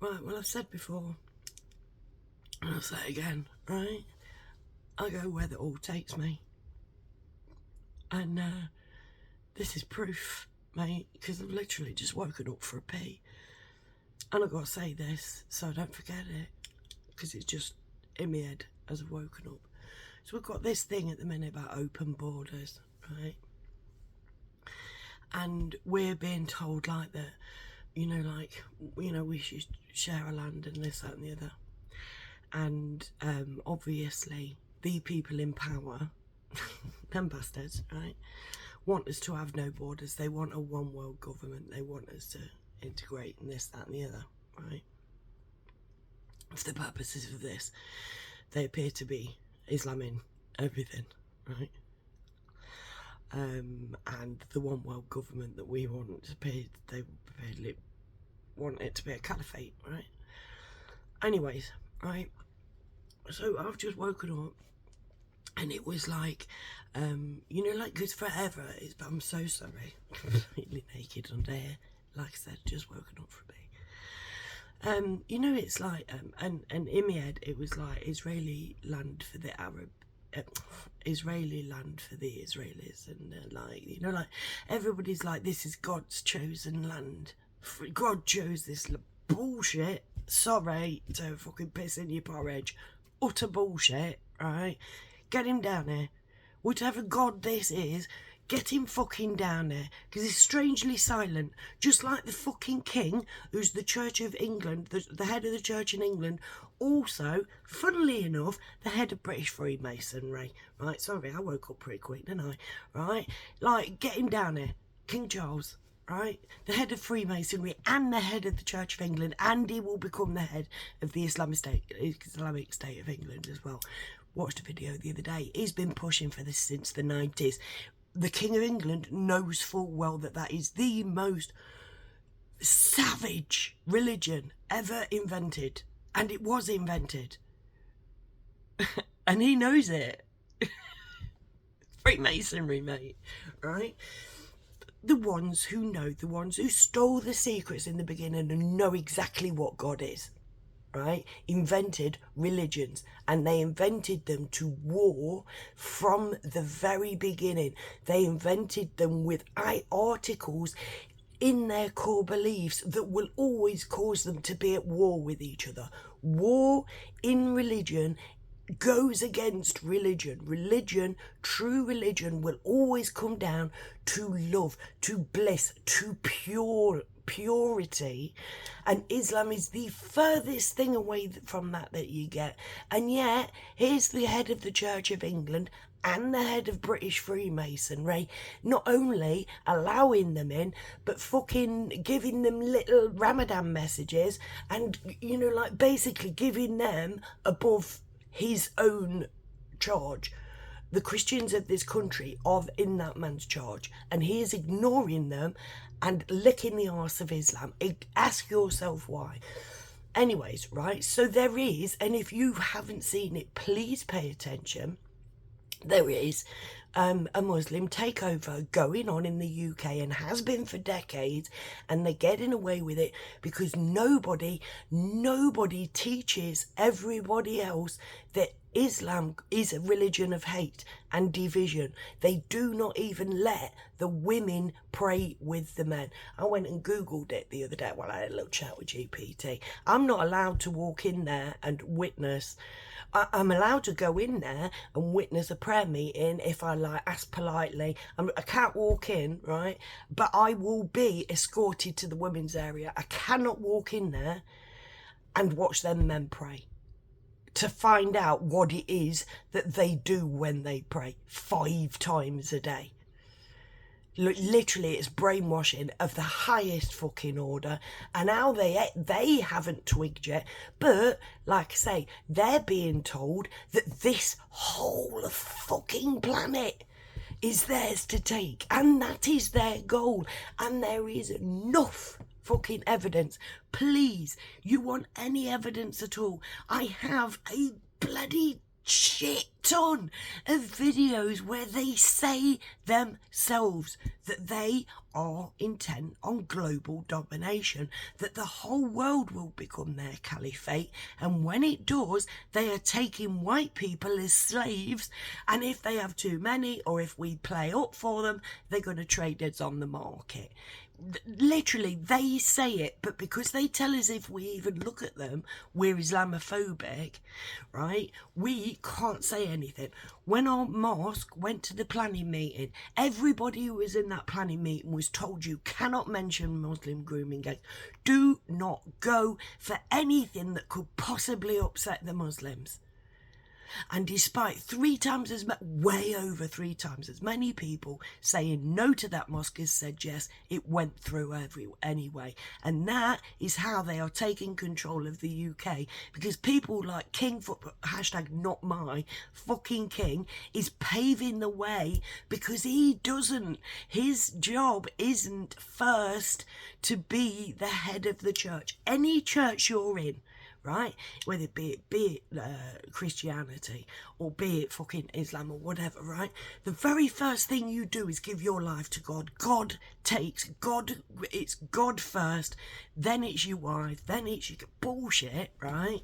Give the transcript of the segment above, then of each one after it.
Right, well, I've said before, and I'll say it again, right? I go where the all takes me. And this is proof, mate, because I've literally just woken up for a pee. And I've got to say this so I don't forget it, because it's just in my head as I've woken up. So we've got this thing at the minute about open borders, right? And we're being told like that, we should share our land and this, that and the other. And obviously the people in power, them bastards, right, want us to have no borders. They want a one world government. They want us to integrate and this, that and the other, right? For the purposes of this, they appear to be Islaming everything, right? And the one world government that we want to be, they want it to be a caliphate, right? Anyways, right, so I've just woken up and it was like, because forever it's, I'm so sorry, completely naked under here, like I said, just woken up for a bit. It's like, and in my head it was like Israeli land for the Arab, Israeli land for the Israelis, and like everybody's like, this is God's chosen land. God chose this bullshit. Sorry to fucking piss in your porridge. Utter bullshit, right? Get him down there. Whatever God this is, get him fucking down there, because he's strangely silent, just like the fucking king, who's the Church of England, the head of the church in England, also, funnily enough, the head of British Freemasonry, right? Sorry, I woke up pretty quick, didn't I? Right? Like, get him down there, King Charles, right? The head of Freemasonry and the head of the Church of England, and he will become the head of the Islamic State of England as well. Watched a video the other day. He's been pushing for this since the 90s. The King of England knows full well that that is the most savage religion ever invented. And it was invented. And he knows it. Freemasonry, mate. Right? The ones who know, the ones who stole the secrets in the beginning and know exactly what God is. Right, invented religions, and they invented them to war from the very beginning. They invented them with articles in their core beliefs that will always cause them to be at war with each other. War in religion goes against religion. Religion, true religion, will always come down to love, to bliss, to purity, and Islam is the furthest thing away from that you get. And yet here's the head of the Church of England and the head of British Freemasonry not only allowing them in, but fucking giving them little Ramadan messages, and basically giving them above his own charge. The Christians of this country are in that man's charge, and he is ignoring them and licking the arse of Islam. Ask yourself why. Anyways, right, so there is, and if you haven't seen it, please pay attention. There is a Muslim takeover going on in the UK, and has been for decades, and they're getting away with it because nobody teaches everybody else that Islam is a religion of hate and division. They do not even let the women pray with the men. I went and Googled it the other day while I had a little chat with GPT. I'm not allowed to walk in there and witness. I'm allowed to go in there and witness a prayer meeting if I ask politely. I can't walk in, right? But I will be escorted to the women's area. I cannot walk in there and watch them men pray, to find out what it is that they do when they pray 5 times a day. Literally, it's brainwashing of the highest fucking order, and how they haven't twigged yet. But like I say, they're being told that this whole fucking planet is theirs to take, and that is their goal, and there is enough fucking evidence. Please, you want any evidence at all? I have a bloody shit ton of videos where they say themselves that they are intent on global domination, that the whole world will become their caliphate, and when it does, they are taking white people as slaves, and if they have too many, or if we play up for them, they're going to trade us on the market. Literally, they say it, but because they tell us if we even look at them, we're Islamophobic, right? We can't say anything. When our mosque went to the planning meeting, everybody who was in that planning meeting was told you cannot mention Muslim grooming gangs. Do not go for anything that could possibly upset the Muslims. And despite way over 3 times as many people saying no to that mosque as said yes, it went through anyway. And that is how they are taking control of the UK, because people like #NotMy fucking King is paving the way, because he doesn't. His job isn't first to be the head of the church. Any church you're in, right, whether it be Christianity or be it fucking Islam or whatever, right, the very first thing you do is give your life to God. It's God first, then it's your wife, then it's your bullshit, right,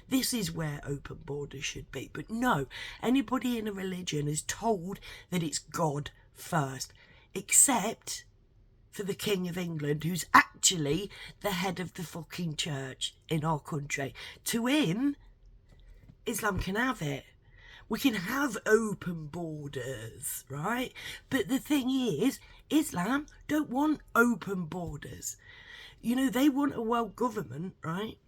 this is where open borders should be. But no, anybody in a religion is told that it's God first, except for the King of England, who's actually the head of the fucking church in our country. To him, Islam can have it. We can have open borders, right? But the thing is, Islam don't want open borders. You know, they want a world government, right?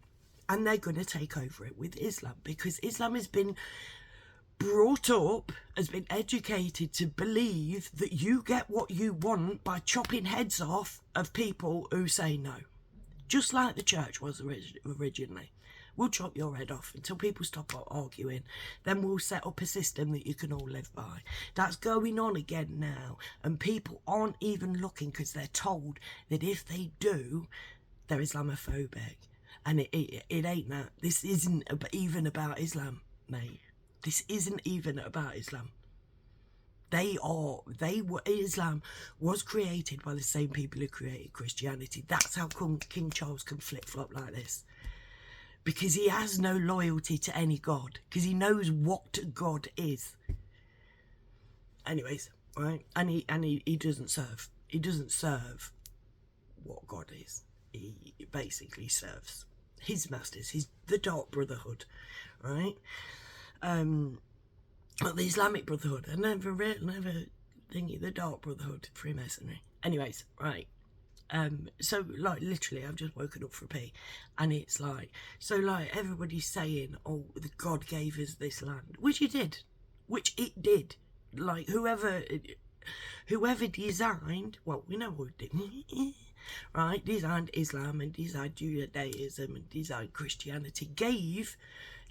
And they're going to take over it with Islam, because Islam has been brought up, has been educated to believe that you get what you want by chopping heads off of people who say no. Just like the church was originally. We'll chop your head off until people stop arguing. Then we'll set up a system that you can all live by. That's going on again now. And people aren't even looking, because they're told that if they do, they're Islamophobic. And it ain't that. This isn't even about Islam, mate. This isn't even about Islam. Islam was created by the same people who created Christianity. That's how come King Charles can flip-flop like this. Because he has no loyalty to any God. Because he knows what God is. Anyways, right? And he doesn't serve. He doesn't serve what God is. He basically serves his masters. He's the Dark Brotherhood, right? The Islamic Brotherhood. I never thingy, the Dark Brotherhood, Freemasonry. Anyways, right. So like literally I've just woken up for a pee, and it's like, so like everybody's saying, oh, the God gave us this land, which it did. Like whoever designed, well, we know who did, right, designed Islam and designed Judaism and designed Christianity, gave,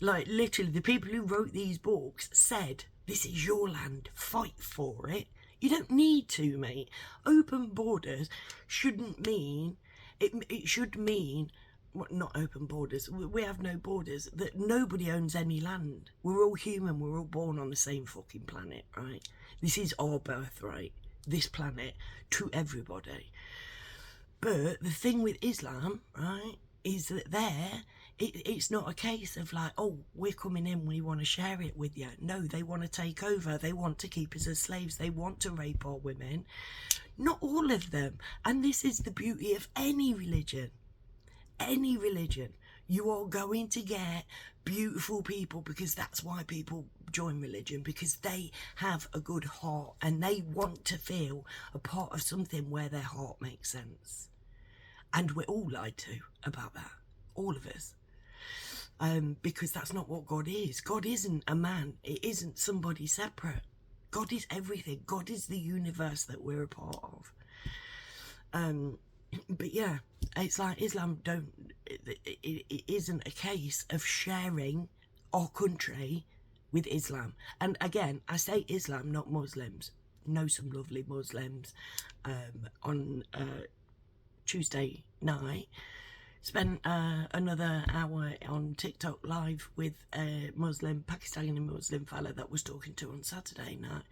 like literally the people who wrote these books said, this is your land, fight for it. You don't need to, mate. Open borders shouldn't mean, it should mean, well, not open borders, we have no borders, that nobody owns any land. We're all human, we're all born on the same fucking planet, right? This is our birthright, this planet, to everybody. But the thing with Islam, right, is that it's not a case of like, oh, we're coming in, we want to share it with you. No, they want to take over. They want to keep us as slaves. They want to rape our women. Not all of them. And this is the beauty of any religion. Any religion. You are going to get beautiful people, because that's why people join religion, because they have a good heart and they want to feel a part of something where their heart makes sense. And we're all lied to about that. All of us. Because that's not what God is. God isn't a man. It isn't somebody separate. God is everything. God is the universe that we're a part of. But yeah, it's like Islam it isn't a case of sharing our country with Islam. And again, I say Islam, not Muslims. Know some lovely Muslims on Tuesday night. spent another hour on TikTok live with a Pakistani Muslim fella that was talking to on Saturday night.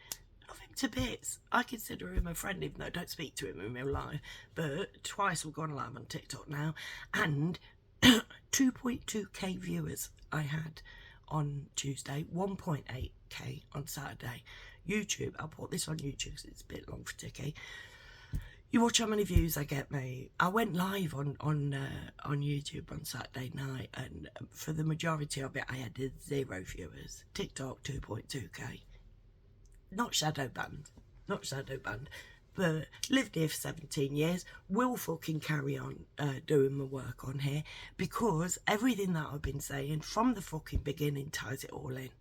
Love him to bits. I consider him a friend, even though I don't speak to him in real life. But twice we've gone live on TikTok now, and 2.2k viewers I had on Tuesday, 1.8k on Saturday. YouTube, I'll put this on YouTube because it's a bit long for Ticky. You watch how many views I get, mate. I went live on YouTube on Saturday night, and for the majority of it, I had 0 viewers. TikTok, 2.2k. Not shadow banned, but lived here for 17 years. Will fucking carry on doing my work on here, because everything that I've been saying from the fucking beginning ties it all in.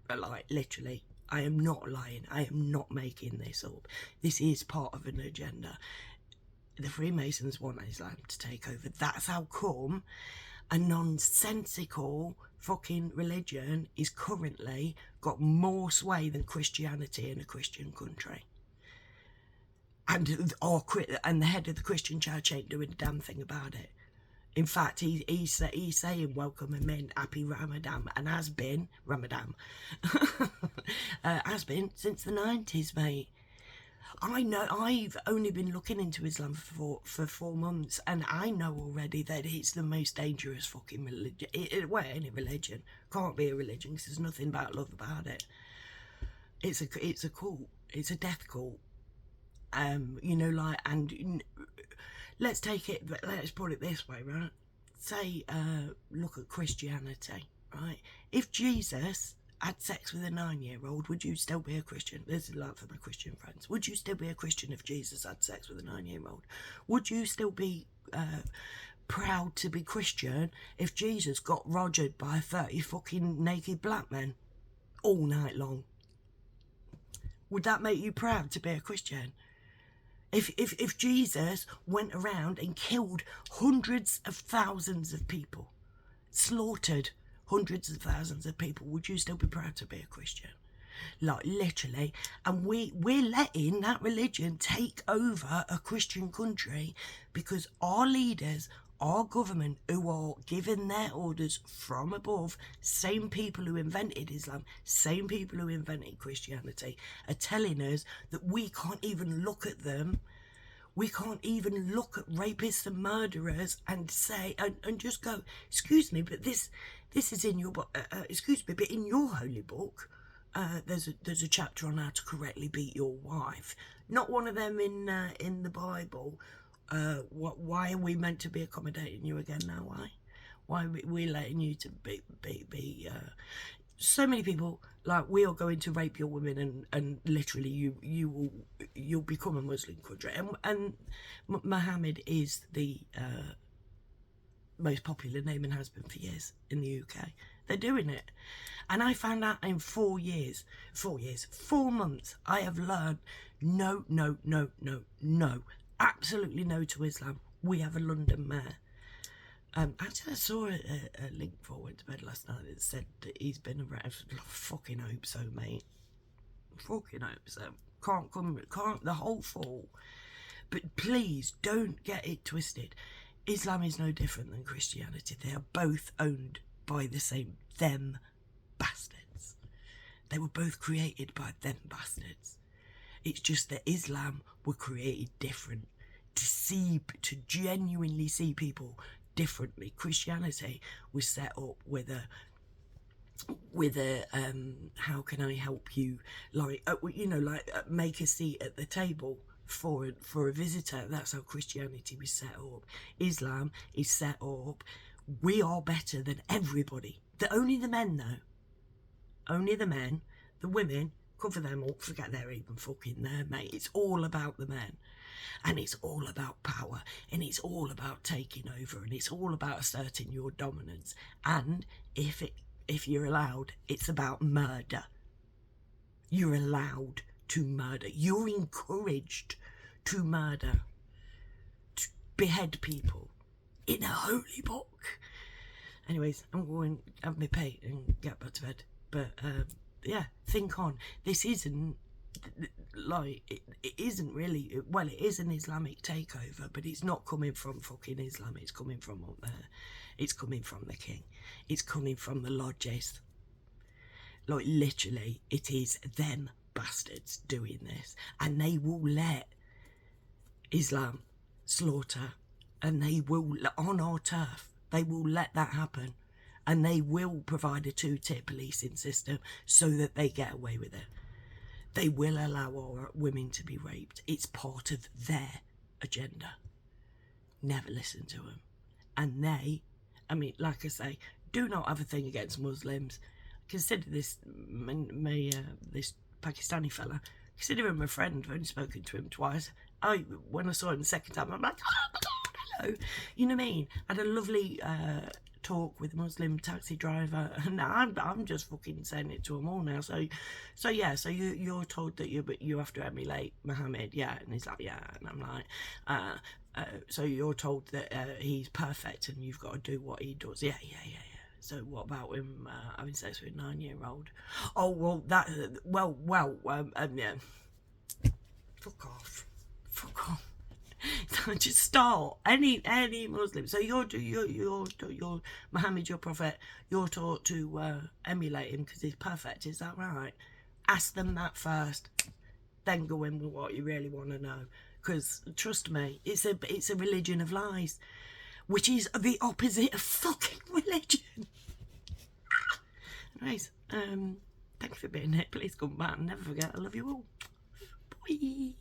But like, literally, I am not lying. I am not making this up. This is part of an agenda. The Freemasons want Islam to take over. That's how come a nonsensical fucking religion is currently got more sway than Christianity in a Christian country. And the head of the Christian church ain't doing a damn thing about it. In fact, he's saying welcome him in, happy Ramadan, and has been has been since the 90s, mate. I know, I've only been looking into Islam for 4 months, and I know already that it's the most dangerous fucking religion. Well, any religion can't be a religion because there's nothing about love about it. It's a cult. It's a death cult. You know, like, and let's take it, let's put it this way, right? Say, look at Christianity, right? If Jesus had sex with a 9-year-old, would you still be a Christian? This is like for my Christian friends. Would you still be a Christian if Jesus had sex with a 9-year-old? Would you still be proud to be Christian if Jesus got rogered by 30 fucking naked black men all night long? Would that make you proud to be a Christian? If Jesus went around and killed hundreds of thousands of people, slaughtered hundreds of thousands of people, would you still be proud to be a Christian? Like, literally. And we're letting that religion take over a Christian country because our leaders, our government, who are given their orders from above, same people who invented Islam, same people who invented Christianity, are telling us that we can't even look at them. We can't even look at rapists and murderers and say, and just go, excuse me, but this is in your excuse me, but in your holy book, there's a chapter on how to correctly beat your wife. Not one of them in the Bible. Why are we meant to be accommodating you again now? Why are we letting you to be so many people, like, we are going to rape your women, and literally you'll become a Muslim country, and Muhammad is the most popular name and has been for years in the UK. They're doing it, and I found out in 4 months, I have learned no, absolutely no to Islam. We have a London mayor. Actually, I saw a link before I went to bed last night that said that he's been around. I fucking hope so, mate. Fucking hope so. Can't the whole fall. But please don't get it twisted. Islam is no different than Christianity. They are both owned by the same them bastards. They were both created by them bastards. It's just that Islam were created different to genuinely see people differently. Christianity was set up with a how can I help you, like, make a seat at the table for a visitor. That's how Christianity was set up. Islam is set up, we are better than everybody. Only the men, though. Only the men. The women, cover them all, forget they're even fucking there, mate. It's all about the men. And it's all about power, and it's all about taking over, and it's all about asserting your dominance. And if you're allowed, it's about murder. You're allowed to murder. You're encouraged to murder, to behead people in a holy book. Anyways, I'm going to have my pay and get back to bed. But yeah, think on. This isn't like it isn't really, well, it is an Islamic takeover, but it's not coming from fucking Islam. It's coming from up there. It's coming from the king. It's coming from the lodges. Like, literally, it is them bastards doing this, and they will let Islam slaughter, and they will, on our turf, they will let that happen, and they will provide a two-tier policing system so that they get away with it. They will allow our women to be raped. It's part of their agenda. Never listen to them. And they, I mean, like I say, do not have a thing against Muslims. Consider this, this Pakistani fella, consider him a friend. I've only spoken to him twice. When I saw him the second time, I'm like, oh my God, hello. You know what I mean? I had a lovely talk with a Muslim taxi driver, and I'm just fucking saying it to them all now. So yeah, so you're told that you have to emulate Muhammad, yeah, and he's like, yeah, and I'm like, so you're told that he's perfect and you've got to do what he does, yeah. So what about him having sex with a 9-year-old? Oh well, yeah. Fuck off. Just start any Muslim. So you're Muhammad, your prophet. You're taught to emulate him because he's perfect. Is that right? Ask them that first, then go in with what you really want to know. Because trust me, it's a religion of lies, which is the opposite of fucking religion. Anyways, thank you for being here. Please come back and never forget I love you all. Bye.